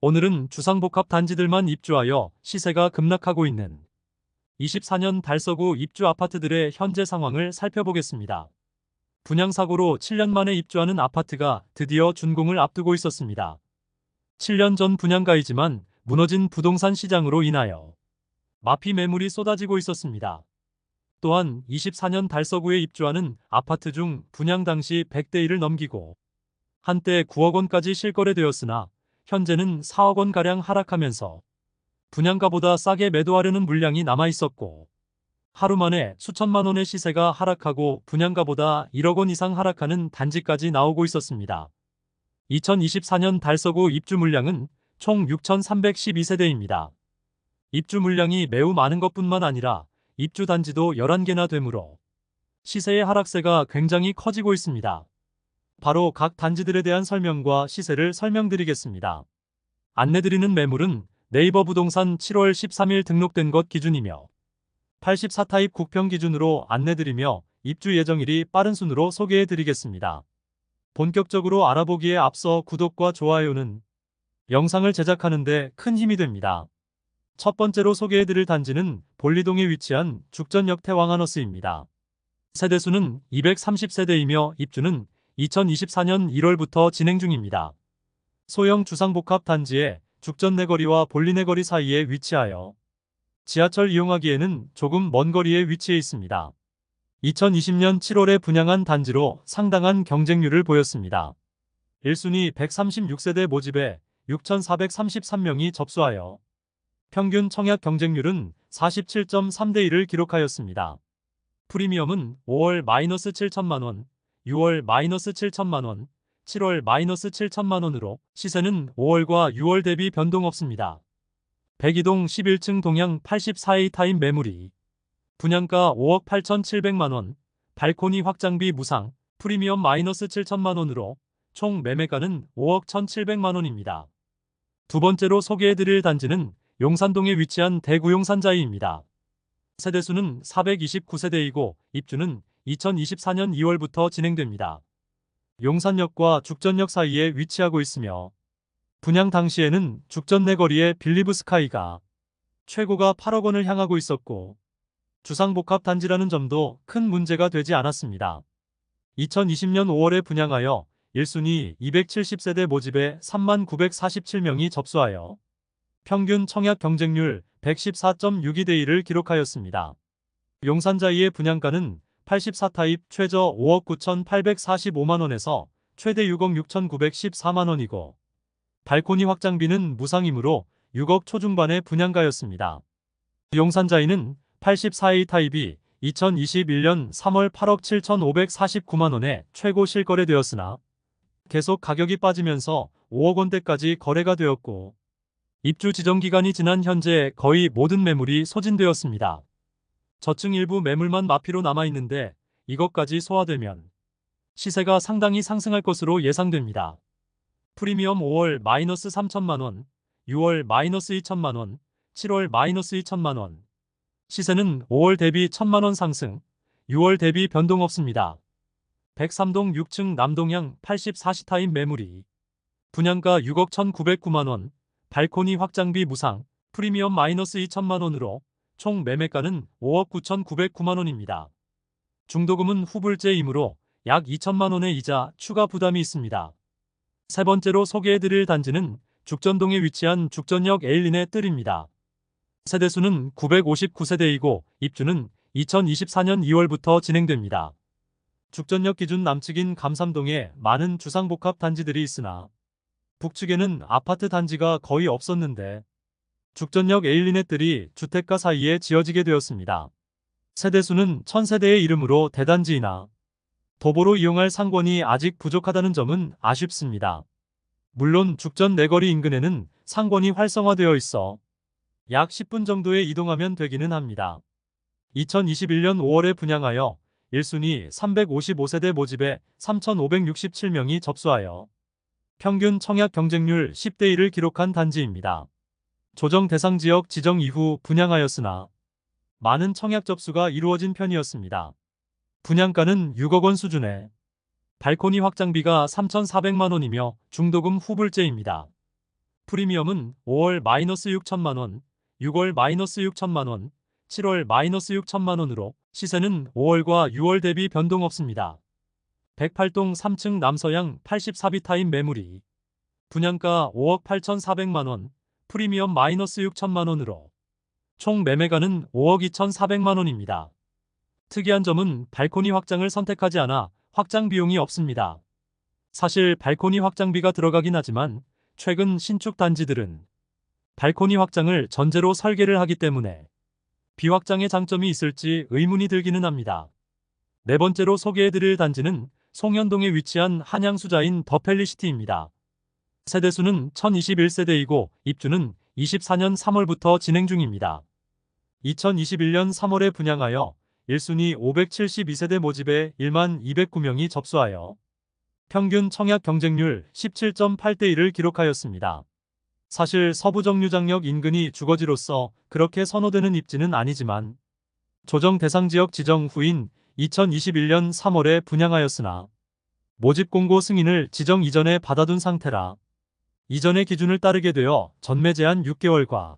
오늘은 주상복합 단지들만 입주하여 시세가 급락하고 있는 24년 달서구 입주 아파트들의 현재 상황을 살펴보겠습니다. 분양사고로 7년 만에 입주하는 아파트가 드디어 준공을 앞두고 있었습니다. 7년 전 분양가이지만 무너진 부동산 시장으로 인하여 마피 매물이 쏟아지고 있었습니다. 또한 24년 달서구에 입주하는 아파트 중 분양 당시 100대 1을 넘기고 한때 9억 원까지 실거래되었으나 현재는 4억 원가량 하락하면서 분양가보다 싸게 매도하려는 물량이 남아있었고 하루 만에 수천만 원의 시세가 하락하고 분양가보다 1억 원 이상 하락하는 단지까지 나오고 있었습니다. 2024년 달서구 입주 물량은 총 6,312세대입니다. 입주 물량이 매우 많은 것뿐만 아니라 입주 단지도 11개나 되므로 시세의 하락세가 굉장히 커지고 있습니다. 바로 각 단지들에 대한 설명과 시세를 설명드리겠습니다. 안내드리는 매물은 네이버 부동산 7월 13일 등록된 것 기준이며 84타입 국평 기준으로 안내드리며 입주 예정일이 빠른 순으로 소개해드리겠습니다. 본격적으로 알아보기에 앞서 구독과 좋아요는 영상을 제작하는 데 큰 힘이 됩니다. 첫 번째로 소개해드릴 단지는 볼리동에 위치한 죽전역 태왕하너스입니다. 세대수는 230세대이며 입주는 2024년 1월부터 진행 중입니다. 소형 주상복합 단지에 죽전 내거리와 볼리 내거리 사이에 위치하여 지하철 이용하기에는 조금 먼 거리에 위치해 있습니다. 2020년 7월에 분양한 단지로 상당한 경쟁률을 보였습니다. 1순위 136세대 모집에 6,433명이 접수하여 평균 청약 경쟁률은 47.3대 1을 기록하였습니다. 프리미엄은 5월 -7천만원, 6월 -7천만원, 7월 -7천만원으로 시세는 5월과 6월 대비 변동 없습니다. 102동 11층 동향 84A 타입 매물이 분양가 5억 8,700만원, 발코니 확장비 무상, 프리미엄 -7천만원으로 총 매매가는 5억 1,700만원입니다. 두 번째로 소개해드릴 단지는 용산동에 위치한 대구 용산자이입니다. 세대수는 429세대이고 입주는 2024년 2월부터 진행됩니다. 용산역과 죽전역 사이에 위치하고 있으며 분양 당시에는 죽전 내거리의 빌리브 스카이가 최고가 8억 원을 향하고 있었고 주상복합 단지라는 점도 큰 문제가 되지 않았습니다. 2020년 5월에 분양하여 1순위 270세대 모집에 3947명이 접수하여 평균 청약 경쟁률 114.62대 1을 기록하였습니다. 용산자이의 분양가는 84타입 최저 5억 9,845만원에서 최대 6억 6,914만원이고 발코니 확장비는 무상이므로 6억 초중반의 분양가였습니다. 용산자이는 84A 타입이 2021년 3월 8억 7,549만원에 최고 실거래되었으나 계속 가격이 빠지면서 5억 원대까지 거래가 되었고 입주 지정 기간이 지난 현재 거의 모든 매물이 소진되었습니다. 저층 일부 매물만 마피로 남아있는데 이것까지 소화되면 시세가 상당히 상승할 것으로 예상됩니다. 프리미엄 5월 -3천만원, 6월 -2천만원, 7월 -2천만원. 시세는 5월 대비 1천만원 상승, 6월 대비 변동 없습니다. 103동 6층 남동향 84시타입 매물이 분양가 6억 1,909만원, 발코니 확장비 무상, 프리미엄 -2천만원으로 총 매매가는 5억 9,909만원입니다. 중도금은 후불제이므로 약 2천만원의 이자 추가 부담이 있습니다. 세 번째로 소개해드릴 단지는 죽전동에 위치한 죽전역 에일린의 뜰입니다. 세대수는 959세대이고 입주는 2024년 2월부터 진행됩니다. 죽전역 기준 남측인 감삼동에 많은 주상복합 단지들이 있으나 북측에는 아파트 단지가 거의 없었는데 죽전역 에일린의 뜰이 주택가 사이에 지어지게 되었습니다. 세대수는 1000세대의 이름으로 대단지이나 도보로 이용할 상권이 아직 부족하다는 점은 아쉽습니다. 물론 죽전 내거리 인근에는 상권이 활성화되어 있어 약 10분 정도에 이동하면 되기는 합니다. 2021년 5월에 분양하여 1순위 355세대 모집에 3,567명이 접수하여 평균 청약 경쟁률 10대 1을 기록한 단지입니다. 조정 대상 지역 지정 이후 분양하였으나 많은 청약 접수가 이루어진 편이었습니다. 분양가는 6억 원 수준에 발코니 확장비가 3,400만 원이며 중도금 후불제입니다. 프리미엄은 5월 -6천만 원, 6월 -6천만 원, 7월 -6천만 원으로 시세는 5월과 6월 대비 변동 없습니다. 108동 3층 남서양 84비타임 매물이 분양가 5억 8,400만 원, 프리미엄 -6천만 원으로 총 매매가는 5억 2,400만 원입니다. 특이한 점은 발코니 확장을 선택하지 않아 확장 비용이 없습니다. 사실 발코니 확장비가 들어가긴 하지만 최근 신축 단지들은 발코니 확장을 전제로 설계를 하기 때문에 비확장의 장점이 있을지 의문이 들기는 합니다. 네 번째로 소개해드릴 단지는 송현동에 위치한 한양수자인 더펠리시티입니다. 세대수는 1021세대이고 입주는 24년 3월부터 진행 중입니다. 2021년 3월에 분양하여 1순위 572세대 모집에 1만 209명이 접수하여 평균 청약 경쟁률 17.8대 1을 기록하였습니다. 사실 서부정류장역 인근이 주거지로서 그렇게 선호되는 입지는 아니지만 조정 대상 지역 지정 후인 2021년 3월에 분양하였으나 모집 공고 승인을 지정 이전에 받아둔 상태라 이전의 기준을 따르게 되어 전매 제한 6개월과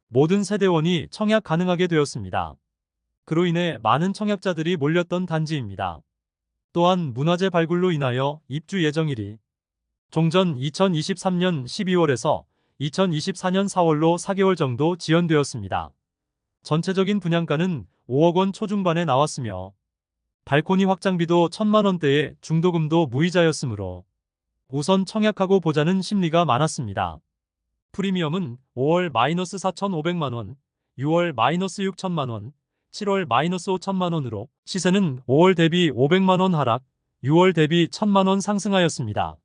모든 세대원이 청약 가능하게 되었습니다. 그로 인해 많은 청약자들이 몰렸던 단지입니다. 또한 문화재 발굴로 인하여 입주 예정일이 종전 2023년 12월에서 2024년 4월로 4개월 정도 지연되었습니다. 전체적인 분양가는 5억 원 초중반에 나왔으며 발코니 확장비도 1,000만 원대에 중도금도 무이자였으므로 우선 청약하고 보자는 심리가 많았습니다. 프리미엄은 5월 -4,500만 원, 6월 -6천만 원, 7월 -5천만 원으로 시세는 5월 대비 500만 원 하락, 6월 대비 1,000만 원 상승하였습니다.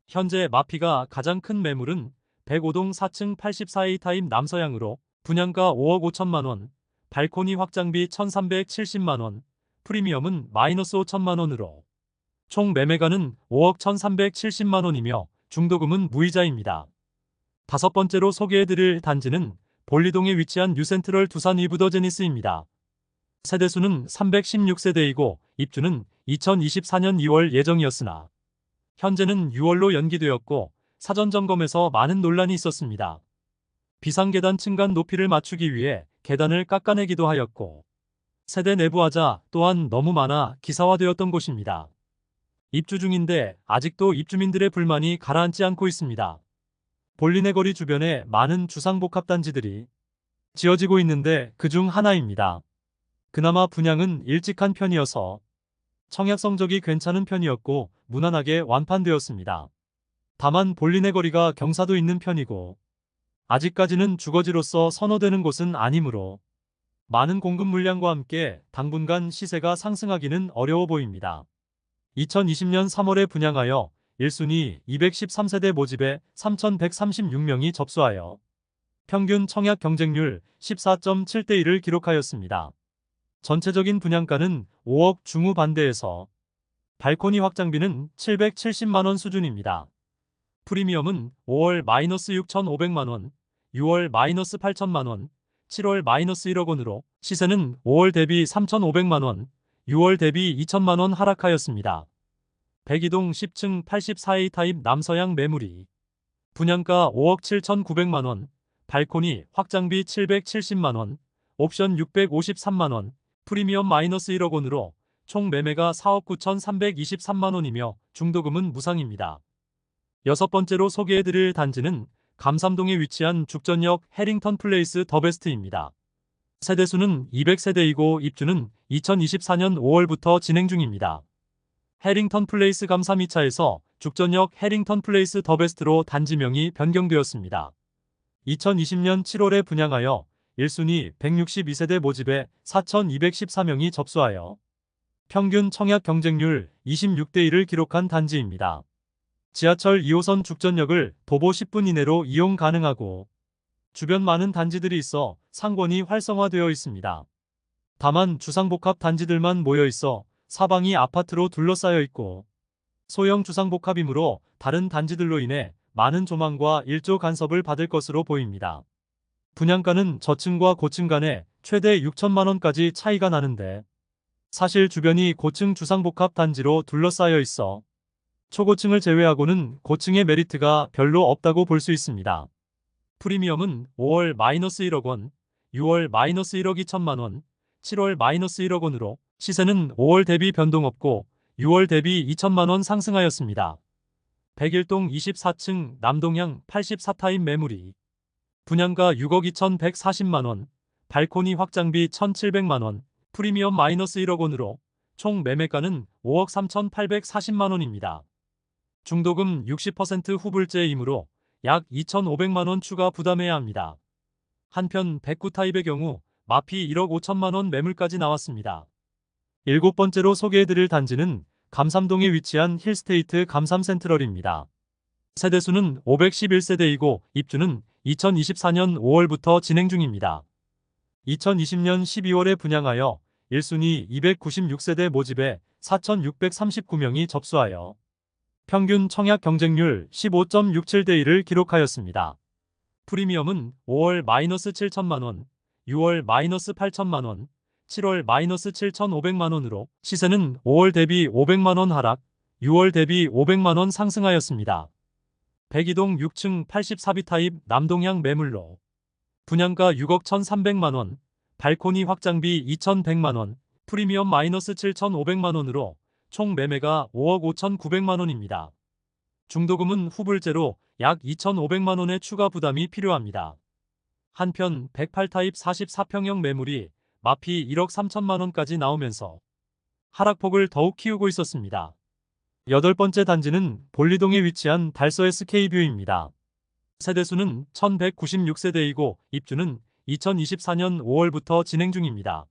현재 마피가 가장 큰 매물은 105동 4층 84A 타입 남서양으로 분양가 5억 5천만 원, 발코니 확장비 1,370만 원, 프리미엄은 -5천만 원으로 총 매매가는 5억 1,370만 원이며 중도금은 무이자입니다. 다섯 번째로 소개해드릴 단지는 볼리동에 위치한 뉴센트럴 두산 위브더제니스입니다. 세대수는 316세대이고 입주는 2024년 2월 예정이었으나 현재는 6월로 연기되었고 사전 점검에서 많은 논란이 있었습니다. 비상계단 층간 높이를 맞추기 위해 계단을 깎아내기도 하였고 세대 내부 하자 또한 너무 많아 기사화되었던 곳입니다. 입주 중인데 아직도 입주민들의 불만이 가라앉지 않고 있습니다. 볼리네 거리 주변에 많은 주상복합단지들이 지어지고 있는데 그중 하나입니다. 그나마 분양은 일찍 한 편이어서 청약 성적이 괜찮은 편이었고 무난하게 완판되었습니다. 다만 볼리네 거리가 경사도 있는 편이고 아직까지는 주거지로서 선호되는 곳은 아니므로 많은 공급 물량과 함께 당분간 시세가 상승하기는 어려워 보입니다. 2020년 3월에 분양하여 1순위 213세대 모집에 3,136명이 접수하여 평균 청약 경쟁률 14.7대 1을 기록하였습니다. 전체적인 분양가는 5억 중후반대에서 발코니 확장비는 770만 원 수준입니다. 프리미엄은 5월 -6,500만 원, 6월 -8천만 원, 7월 -1억 원으로 시세는 5월 대비 3,500만 원, 6월 대비 2천만 원 하락하였습니다. 102동 10층 84A 타입 남서양 매물이 분양가 5억 7,900만 원, 발코니 확장비 770만 원, 옵션 653만 원, 프리미엄 -1억 원으로 총 매매가 4억 9,323만 원이며 중도금은 무상입니다. 여섯 번째로 소개해드릴 단지는 감삼동에 위치한 죽전역 해링턴 플레이스 더베스트입니다. 세대수는 200세대이고 입주는 2024년 5월부터 진행 중입니다. 해링턴 플레이스 감삼 2차에서 죽전역 해링턴 플레이스 더베스트로 단지명이 변경되었습니다. 2020년 7월에 분양하여 1순위 162세대 모집에 4,214명이 접수하여 평균 청약 경쟁률 26대 1을 기록한 단지입니다. 지하철 2호선 죽전역을 도보 10분 이내로 이용 가능하고 주변 많은 단지들이 있어 상권이 활성화되어 있습니다. 다만 주상복합 단지들만 모여 있어 사방이 아파트로 둘러싸여 있고 소형 주상복합이므로 다른 단지들로 인해 많은 조망과 일조 간섭을 받을 것으로 보입니다. 분양가는 저층과 고층 간에 최대 6천만 원까지 차이가 나는데 사실 주변이 고층 주상복합 단지로 둘러싸여 있어 초고층을 제외하고는 고층의 메리트가 별로 없다고 볼 수 있습니다. 프리미엄은 5월 -1억 원, 6월 -1억 2천만 원, 7월 -1억 원으로 시세는 5월 대비 변동 없고 6월 대비 2천만 원 상승하였습니다. 101동 24층 남동향 84타입 매물이 분양가 6억 2,140만 원, 발코니 확장비 1,700만 원, 프리미엄 -1억 원으로 총 매매가는 5억 3,840만 원입니다. 중도금 60% 후불제이므로 약 2,500만 원 추가 부담해야 합니다. 한편 109 타입의 경우 마피 1억 5천만 원 매물까지 나왔습니다. 일곱 번째로 소개해드릴 단지는 감삼동에 위치한 힐스테이트 감삼센트럴입니다. 세대수는 511세대이고 입주는 2024년 5월부터 진행 중입니다. 2020년 12월에 분양하여 1순위 296세대 모집에 4,639명이 접수하여 평균 청약 경쟁률 15.67대 1을 기록하였습니다. 프리미엄은 5월 -7천만 원, 6월 -8천만 원, 7월 -7,500만 원으로 시세는 5월 대비 500만 원 하락, 6월 대비 500만 원 상승하였습니다. 102동 6층 84B 타입 남동향 매물로 분양가 6억 1,300만 원, 발코니 확장비 2,100만 원, 프리미엄 -7,500만 원으로 총 매매가 5억 5,900만 원입니다. 중도금은 후불제로 약 2,500만 원의 추가 부담이 필요합니다. 한편 108 타입 44평형 매물이 마피 1억 3천만 원까지 나오면서 하락폭을 더욱 키우고 있었습니다. 여덟 번째 단지는 볼리동에 위치한 달서 SK뷰입니다. 세대수는 1,196세대이고 입주는 2024년 5월부터 진행 중입니다.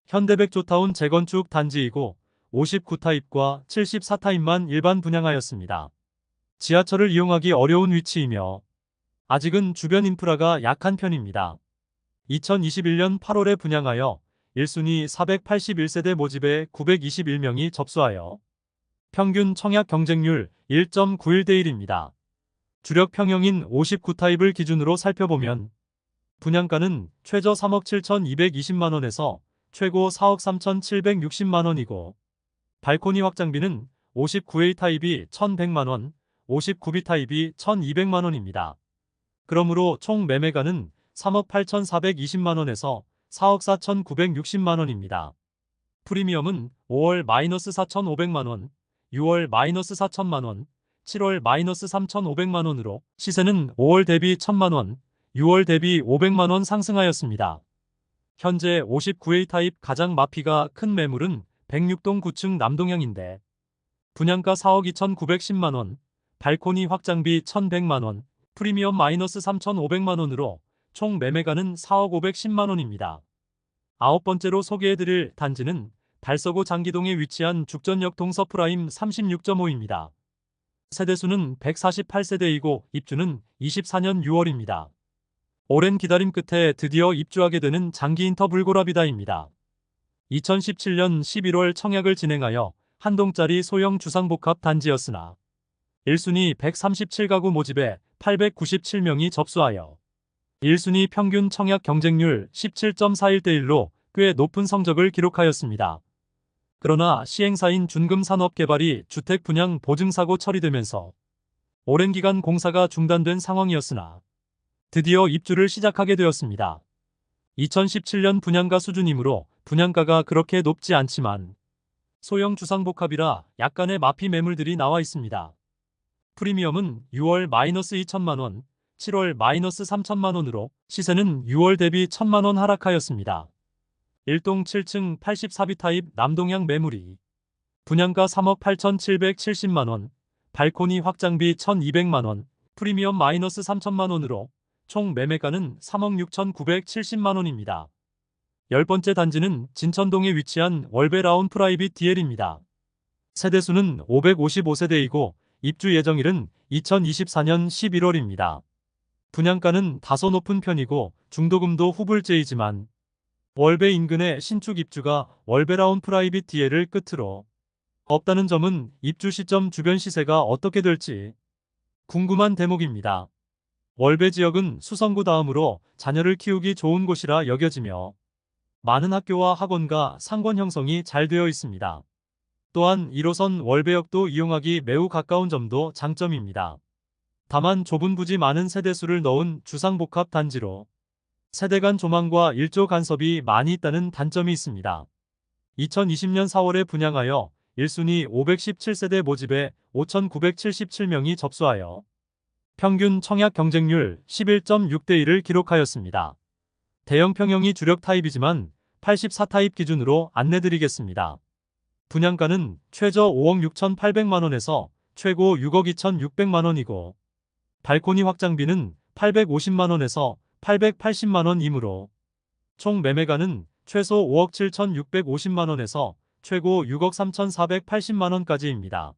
현대백조타운 재건축 단지이고 59 타입과 74 타입만 일반 분양하였습니다. 지하철을 이용하기 어려운 위치이며 아직은 주변 인프라가 약한 편입니다. 2021년 8월에 분양하여 1순위 481세대 모집에 921명이 접수하여 평균 청약 경쟁률 1.91대 1입니다. 주력 평형인 59 타입을 기준으로 살펴보면 분양가는 최저 3억 7,220만 원에서 최고 4억 3,760만 원이고 발코니 확장비는 59A 타입이 1,100만 원, 59B 타입이 1,200만 원입니다. 그러므로 총 매매가는 3억 8,420만 원에서 4억 4,960만 원입니다. 프리미엄은 5월 -4,500만 원, 6월 -4천만 원, 7월 -3,500만 원으로 시세는 5월 대비 1,000만 원, 6월 대비 500만 원 상승하였습니다. 현재 59A 타입 가장 마피가 큰 매물은 106동 9층 남동향인데 분양가 4억 2,910만 원, 발코니 확장비 1,100만 원, 프리미엄 -3,500만 원으로 총 매매가는 4억 510만 원입니다. 아홉 번째로 소개해드릴 단지는 달서구 장기동에 위치한 죽전역 동서프라임 36.5입니다. 세대수는 148세대이고 입주는 24년 6월입니다. 오랜 기다림 끝에 드디어 입주하게 되는 장기인터 불고라비다입니다. 2017년 11월 청약을 진행하여 한 동짜리 소형 주상복합 단지였으나 1순위 137가구 모집에 897명이 접수하여 1순위 평균 청약 경쟁률 17.41대 1로 꽤 높은 성적을 기록하였습니다. 그러나 시행사인 준금산업개발이 주택 분양 보증사고 처리되면서 오랜 기간 공사가 중단된 상황이었으나 드디어 입주를 시작하게 되었습니다. 2017년 분양가 수준이므로 분양가가 그렇게 높지 않지만 소형 주상복합이라 약간의 마피 매물들이 나와 있습니다. 프리미엄은 6월 -2천만 원, 7월 -3천만 원으로 시세는 6월 대비 1,000만 원 하락하였습니다. 1동 7층 84B 타입 남동향 매물이 분양가 3억 8,770만 원, 발코니 확장비 1,200만 원, 프리미엄 -3천만 원으로 총 매매가는 3억 6,970만 원입니다. 열 번째 단지는 진천동에 위치한 월베라운 프라이빗 DL입니다. 세대수는 555세대이고 입주 예정일은 2024년 11월입니다. 분양가는 다소 높은 편이고 중도금도 후불제이지만 월베 인근의 신축 입주가 월베라운 프라이빗 DL을 끝으로 없다는 점은 입주 시점 주변 시세가 어떻게 될지 궁금한 대목입니다. 월베 지역은 수성구 다음으로 자녀를 키우기 좋은 곳이라 여겨지며 많은 학교와 학원과 상권 형성이 잘 되어 있습니다. 또한 1호선 월배역도 이용하기 매우 가까운 점도 장점입니다. 다만 좁은 부지 많은 세대수를 넣은 주상복합 단지로 세대 간 조망과 일조 간섭이 많이 있다는 단점이 있습니다. 2020년 4월에 분양하여 1순위 517세대 모집에 5,977명이 접수하여 평균 청약 경쟁률 11.6대 1을 기록하였습니다. 대형 평형이 주력 타입이지만 84타입 기준으로 안내드리겠습니다. 분양가는 최저 5억 6,800만원에서 최고 6억 2,600만원이고 발코니 확장비는 850만원에서 880만원이므로 총 매매가는 최소 5억 7,650만원에서 최고 6억 3,480만원까지입니다.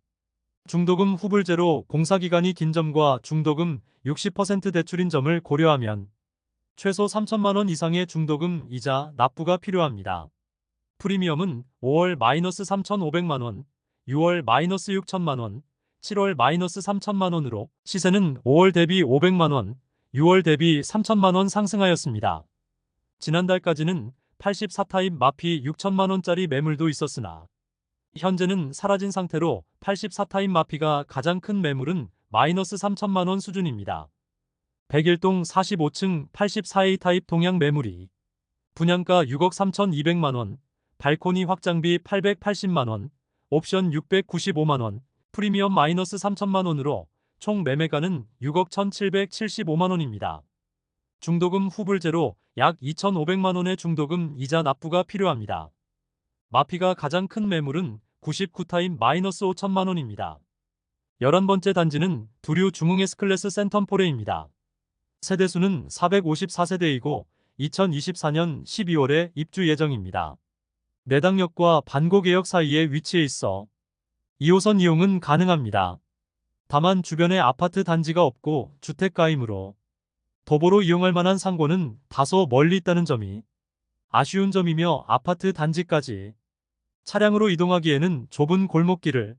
중도금 후불제로 공사기간이 긴 점과 중도금 60% 대출인 점을 고려하면 최소 3천만원 이상의 중도금 이자 납부가 필요합니다. 프리미엄은 5월 마이너스 3,500만원, 6월 마이너스 6천만원, 7월 마이너스 3천만원으로 시세는 5월 대비 500만원, 6월 대비 3천만원 상승하였습니다. 지난달까지는 84타입 마피 6천만원짜리 매물도 있었으나 현재는 사라진 상태로 84타입 마피가 가장 큰 매물은 마이너스 3천만원 수준입니다. 101동 45층 84A 타입 동양 매물이 분양가 6억 3,200만원, 발코니 확장비 880만원, 옵션 695만원, 프리미엄 마이너스 3천만원으로 총 매매가는 6억 1,775만원입니다. 중도금 후불제로 약 2,500만원의 중도금 이자 납부가 필요합니다. 마피가 가장 큰 매물은 99타입 마이너스 5천만원입니다. 11번째 단지는 두류 중흥 S클래스 센텀포레입니다. 세대수는 454세대이고 2024년 12월에 입주 예정입니다. 내당역과 반고개역 사이에 위치해 있어 2호선 이용은 가능합니다. 다만 주변에 아파트 단지가 없고 주택가이므로 도보로 이용할 만한 상고는 다소 멀리 있다는 점이 아쉬운 점이며 아파트 단지까지 차량으로 이동하기에는 좁은 골목길을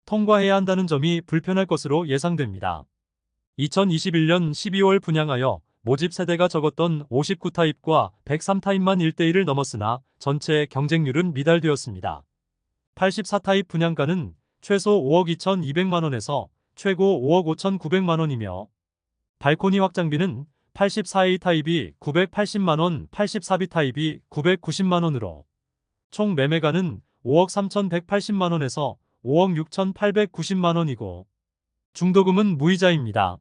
통과해야 한다는 점이 불편할 것으로 예상됩니다. 2021년 12월 분양하여 모집 세대가 적었던 59타입과 103타입만 1대1을 넘었으나 전체 경쟁률은 미달되었습니다. 84타입 분양가는 최소 5억 2,200만원에서 최고 5억 5,900만원이며 발코니 확장비는 84A 타입이 980만원, 84B 타입이 990만원으로 총 매매가는 5억 3,180만원에서 5억 6,890만원이고 중도금은 무이자입니다.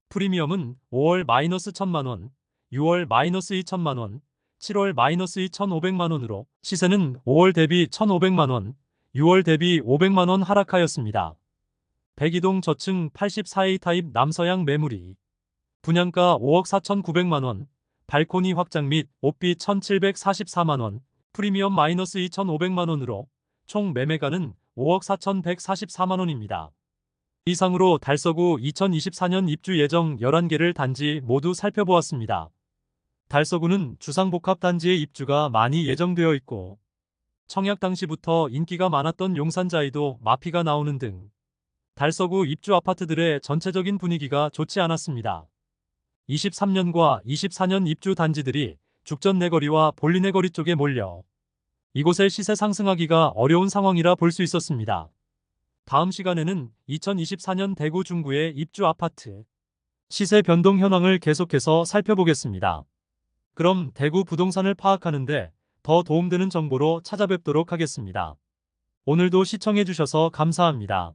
프리미엄은 5월 마이너스 1,000만원, 6월 마이너스 2천만원, 7월 마이너스 2,500만원으로 시세는 5월 대비 1,500만원, 6월 대비 500만원 하락하였습니다. 102동 저층 84A 타입 남서양 매물이 분양가 5억 4,900만원, 발코니 확장 및 옵비 1,744만원, 프리미엄 마이너스 2,500만원으로 총 매매가는 5억 4,144만원입니다. 이상으로 달서구 2024년 입주 예정 11개를 단지 모두 살펴보았습니다. 달서구는 주상복합 단지의 입주가 많이 예정되어 있고 청약 당시부터 인기가 많았던 용산자이도 마피가 나오는 등 달서구 입주 아파트들의 전체적인 분위기가 좋지 않았습니다. 23년과 24년 입주 단지들이 죽전 내거리와 볼리 내거리 쪽에 몰려 이곳의 시세 상승하기가 어려운 상황이라 볼 수 있었습니다. 다음 시간에는 2024년 대구 중구의 입주 아파트 시세 변동 현황을 계속해서 살펴보겠습니다. 그럼 대구 부동산을 파악하는데 더 도움되는 정보로 찾아뵙도록 하겠습니다. 오늘도 시청해주셔서 감사합니다.